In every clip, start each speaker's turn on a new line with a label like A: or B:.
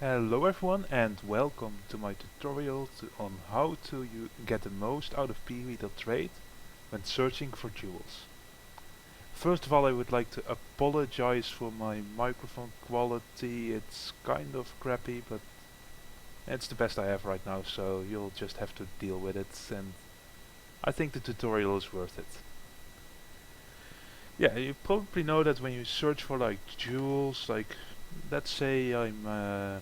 A: Hello everyone and welcome to my tutorial on how to get the most out of poe.trade when searching for jewels. First of all, I would like to apologize for my microphone quality. It's kind of crappy, but it's the best I have right now, so you'll just have to deal with it, and I think the tutorial is worth it. Yeah, you probably know that when you search for like jewels, like let's say I'm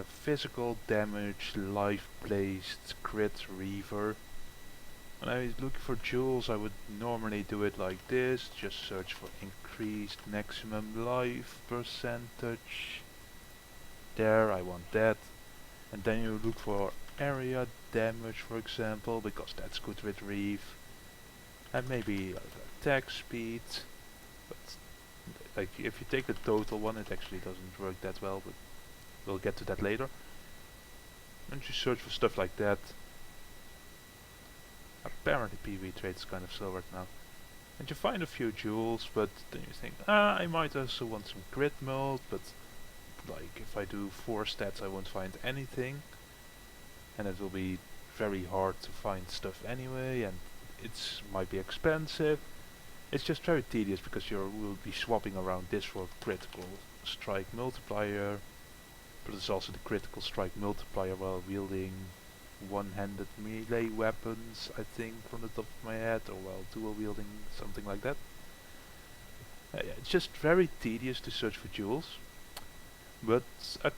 A: physical damage, life placed, crit reaver. When I was looking for jewels, I would normally do it like this, just search for increased maximum life percentage. There, I want that. And then you look for area damage, for example, because that's good with reef. And maybe attack speed. But like if you take the total one, it actually doesn't work that well, but we'll get to that later. And you search for stuff like that. Apparently poe.trade is kind of slow right now. And you find a few jewels, but then you think, I might also want some crit mode, but like if I do 4 stats I won't find anything. And it will be very hard to find stuff anyway, and it might be expensive. It's just very tedious because you will be swapping around this for critical strike multiplier, but it's also the critical strike multiplier while wielding one-handed melee weapons, I think, from the top of my head, or while dual wielding, something like that. Yeah, it's just very tedious to search for jewels, but a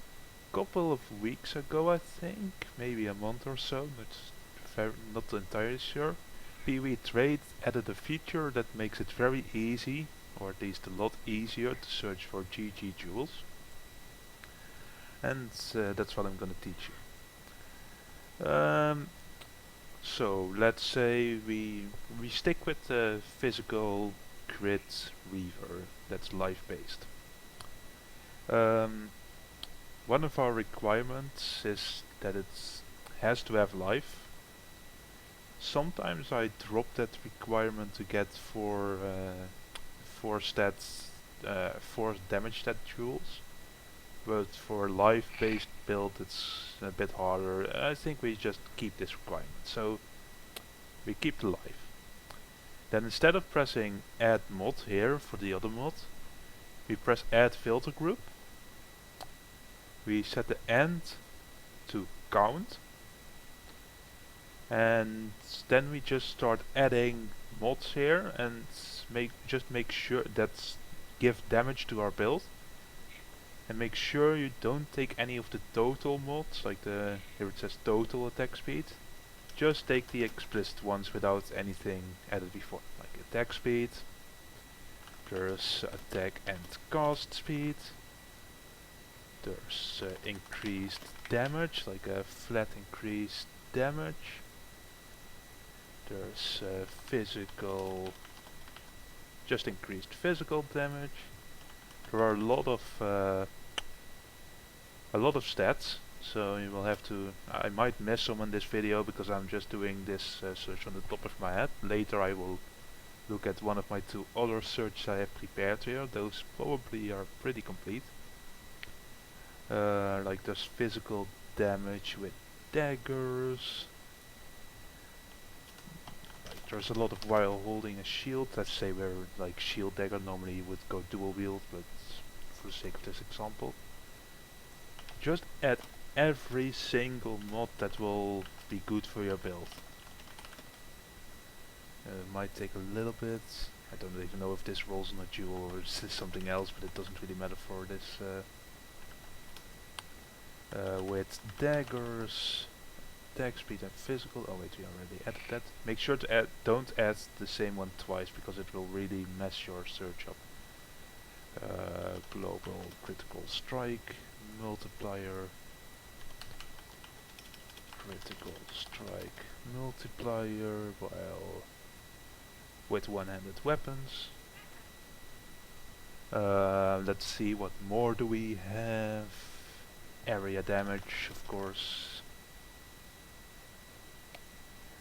A: couple of weeks ago, I think, maybe a month or so, not entirely sure, poe.trade added a feature that makes it very easy, or at least a lot easier, to search for GG jewels. And that's what I'm gonna teach you. So let's say we stick with the physical crit reaver, that's life based. One of our requirements is that it has to have life. Sometimes I drop that requirement to get 4 stats, 4 damage stat jewels. But for life-based build it's a bit harder. I think we just keep this requirement. So we keep the life. Then instead of pressing add mod here for the other mod, we press add filter group. We set the end to count. And then we just start adding mods here and make sure that give damage to our build. And make sure you don't take any of the total mods, like here it says total attack speed. Just take the explicit ones without anything added before, like attack speed, there's attack and cast speed, there's increased damage, like a flat increased damage, there's physical, just increased physical damage. There are a lot of stats, so you will have to, I might miss some in this video because I'm just doing this search on the top of my head. Later I will look at one of my 2 other searches I have prepared here. Those probably are pretty complete. Like there's physical damage with daggers. Like there's a lot of while holding a shield. Let's say where like shield dagger normally you would go dual wield, but for the sake of this example, just add every single mod that will be good for your build. It might take a little bit. I don't even know if this rolls on a jewel or is this something else, but it doesn't really matter for this. With daggers, attack speed and physical. Oh wait, we already added that. Make sure to don't add the same one twice because it will really mess your search up. Global critical strike multiplier, critical strike multiplier while with one-handed weapons. Let's see, what more do we have? Area damage, of course.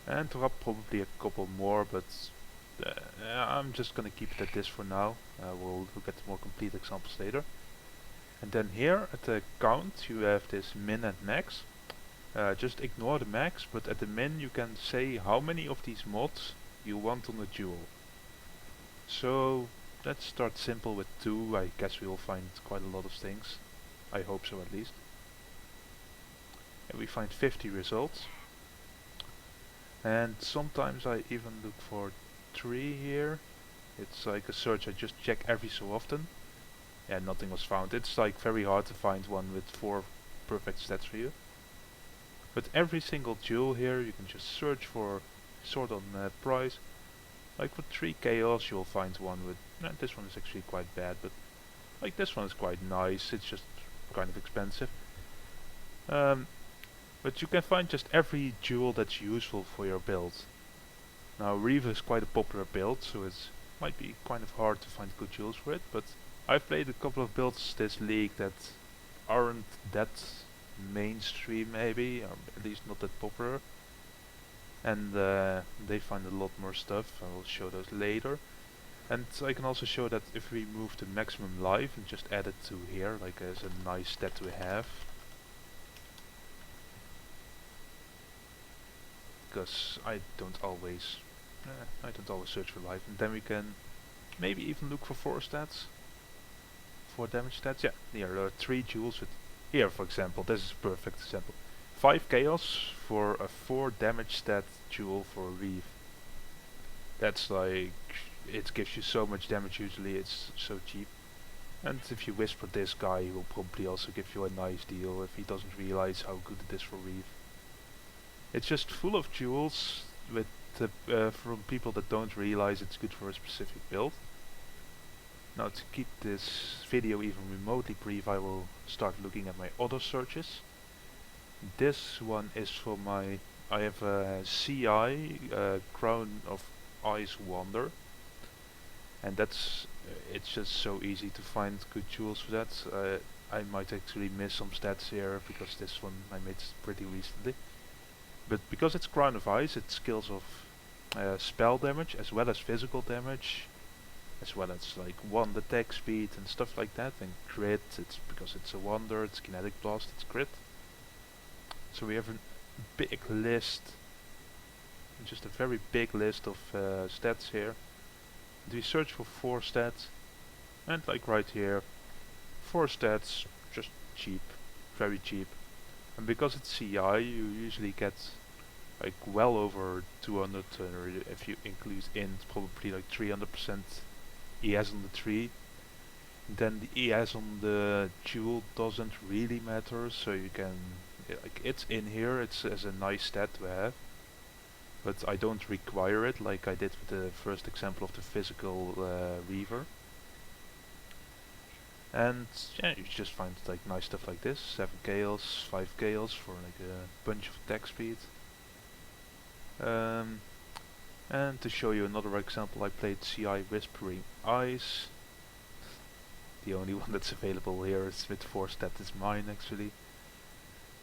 A: And there are probably a couple more, but I'm just gonna keep it at this for now. We'll look at more complete examples later. And then here at the count you have this min and max. Just ignore the max, but at the min you can say how many of these mods you want on the jewel. So let's start simple with 2. I guess we will find quite a lot of things. I hope so at least. And we find 50 results. And sometimes I even look for 3 here. It's like a search I just check every so often. Yeah, nothing was found. It's like very hard to find one with 4 perfect stats for you. But every single jewel here you can just search for, sort on price. Like for 3 chaos you'll find one with, this one is actually quite bad, but like this one is quite nice. It's just kind of expensive. But you can find just every jewel that's useful for your build. Now Reaver is quite a popular build, so it might be kind of hard to find good jewels for it, but I've played a couple of builds this league that aren't that mainstream maybe, or at least not that popular. And they find a lot more stuff. I will show those later. And I can also show that if we move the maximum life and just add it to here, like as a nice stat to have. Because I don't always search for life, and then we can maybe even look for 4 stats, 4 damage stats. Yeah, here there are 3 jewels with, here for example, this is a perfect example. 5 chaos for a 4 damage stat jewel for a Reeve. That's like, it gives you so much damage usually, it's so cheap. And if you whisper this guy, he will probably also give you a nice deal if he doesn't realize how good it is for Reeve. It's just full of jewels with from people that don't realize it's good for a specific build. Now to keep this video even remotely brief, I will start looking at my other searches. This one is for my, I have a CI, Crown of Ice Wonder. And that's, it's just so easy to find good jewels for that. I might actually miss some stats here because this one I made pretty recently. But because it's Crown of Ice, it skills of spell damage as well as physical damage, as well as like 1 attack speed and stuff like that, and crit. It's because it's a wonder, it's kinetic blast, it's crit. So we have a big list, just a very big list of stats here. And we search for 4 stats, and like right here, 4 stats, just cheap, very cheap. And because it's CI, you usually get like well over 200, or if you include int, probably like 300% ES on the tree. Then the ES on the jewel doesn't really matter, so you can, like, it's in here, it's as a nice stat to have, but I don't require it like I did with the first example of the physical Reaver. And yeah, you just find like nice stuff like this, 7 chaos, 5 chaos for like a bunch of attack speed. And to show you another example, I played CI Whispering Eyes. The only one that's available here is with 4 stat is mine actually.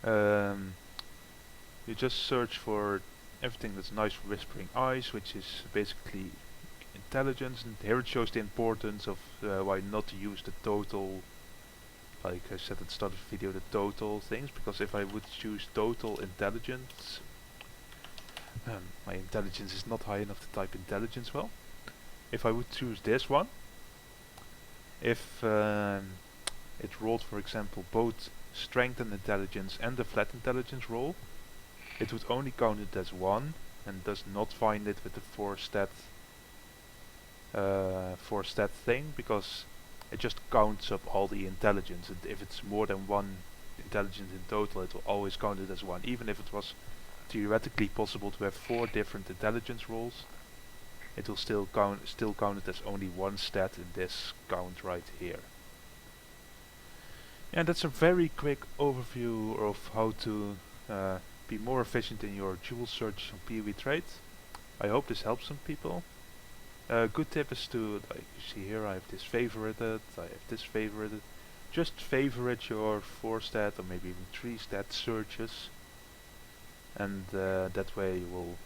A: You just search for everything that's nice for Whispering Eyes, which is basically intelligence, and here it shows the importance of why not to use the total, like I said at the start of the video, the total things, because if I would choose total intelligence, my intelligence is not high enough to type intelligence well. If I would choose this one, if it rolled for example both strength and intelligence and the flat intelligence roll, it would only count it as 1 and does not find it with the 4 stat thing, because it just counts up all the intelligence, and if it's more than 1 intelligence in total, it will always count it as 1, even if it was theoretically possible to have 4 different intelligence rolls. It will still count it as only 1 stat in this count right here. And that's a very quick overview of how to be more efficient in your jewel search on poe.trade. I hope this helps some people. Good tip is to, like you see here, I have this favorited, I have this favorited. Just favorite your 4 stat or maybe even 3 stat searches, and that way you will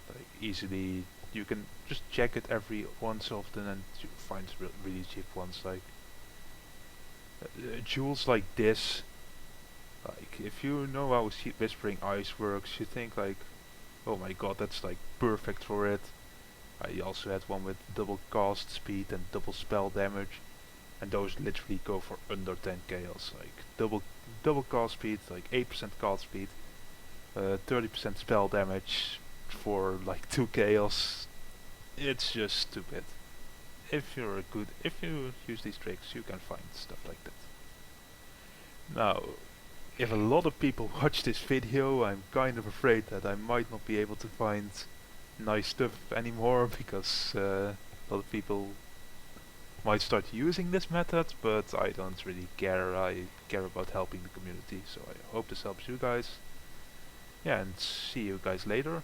A: like easily, you can just check it every once often and you find really cheap ones. Like Jewels like this, like if you know how Whispering Ice works, you think like, oh my god, that's like perfect for it. I also had one with double cast speed and double spell damage, and those literally go for under 10 chaos. Like double cast speed, like 8% cast speed, 30% spell damage for like 2 chaos. It's just stupid. If you use these tricks, you can find stuff like that. Now, if a lot of people watch this video, I'm kind of afraid that I might not be able to find nice stuff anymore, because a lot of people might start using this method, but I don't really care. I care about helping the community, so I hope this helps you guys. Yeah, and see you guys later.